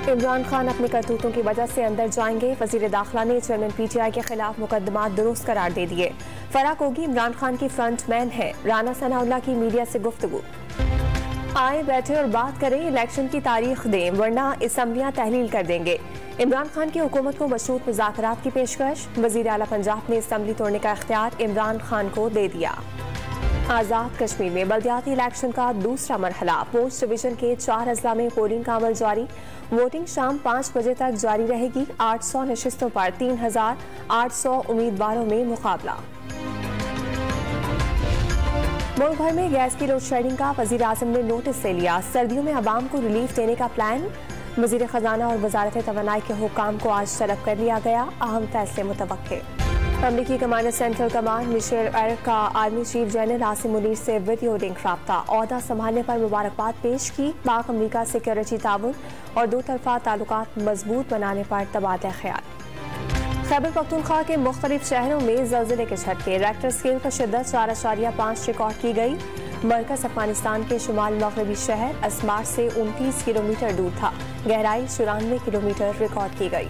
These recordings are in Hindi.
इमरान खान अपनी करतूतों की वजह से अंदर जाएंगे। वजीर दाखिला ने चेयरमैन PTI के खिलाफ मुकदमा दुरुस्त करार दे दिए। फराक होगी इमरान खान की फ्रंट मैन है। राना सनाउल्लाह की मीडिया से गुफ्तगू। आए बैठे और बात करें, इलेक्शन की तारीख दें वरना असम्बलियां तहलील कर देंगे। इमरान खान की हुकूमत को मशरूत मुज़ाकरात की पेशकश। वज़ीर आला पंजाब ने असम्बली तोड़ने का इख्तियार इमरान खान को दे दिया। आज़ाद कश्मीर में बल्दियाती इलेक्शन का दूसरा मरहला। पोस्ट डिवीजन के 4 अजला में पोलिंग का अमल जारी। वोटिंग शाम 5 बजे तक जारी रहेगी। 800 नशिस्तों पर 3800 उम्मीदवारों में मुकाबला। मुल्क भर में गैस की लोड शेडिंग का वज़ीर आज़म ने नोटिस ले लिया। सर्दियों में अवाम को रिलीफ देने का प्लान। वज़ीर खजाना और वजारत तवानाई के हुक्काम को आज तलब कर लिया गया। अहम फैसले मुतवक्के। अमरीकी कमांडर सेंट्रल कमांड मिशेल एर्क का army chief general Asim Munir से वीडियो लिंक राब्ता। ओहदा संभालने पर मुबारकबाद पेश की। पाक अमरीका सिक्योरिटी ताउन और दो तरफा ताल्लुकात मजबूत बनाने पर तबादला ख्याल। खैबर पख्तूनख्वा के मुख्तलिफ शहरों में ज़लज़ले के झटके। रेक्टर स्केल पर शिद्दत 4.5 रिकॉर्ड की गई। मरकज अफगानिस्तान के शुमाल मगरबी शहर अस्मार से 29 किलोमीटर दूर था। गहराई 94 किलोमीटर रिकॉर्ड की गई।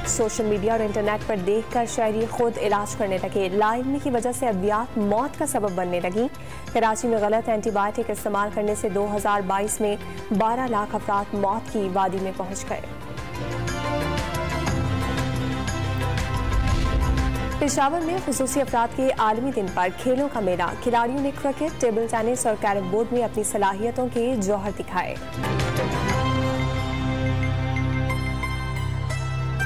सोशल मीडिया और इंटरनेट पर देखकर शहरी खुद इलाज करने लगे। लाइमनी की वजह से अद्वियात मौत का सबब बनने लगी। कराची में गलत एंटीबायोटिक इस्तेमाल करने से 2022 में 12 लाख अफराद मौत की वादी में पहुंच गए। पेशावर में खुसूसी अफराद के आलमी दिन पर खेलों का मेला। खिलाड़ियों ने क्रिकेट, टेबल टेनिस और कैरम बोर्ड में अपनी सलाहियतों के जौहर दिखाए।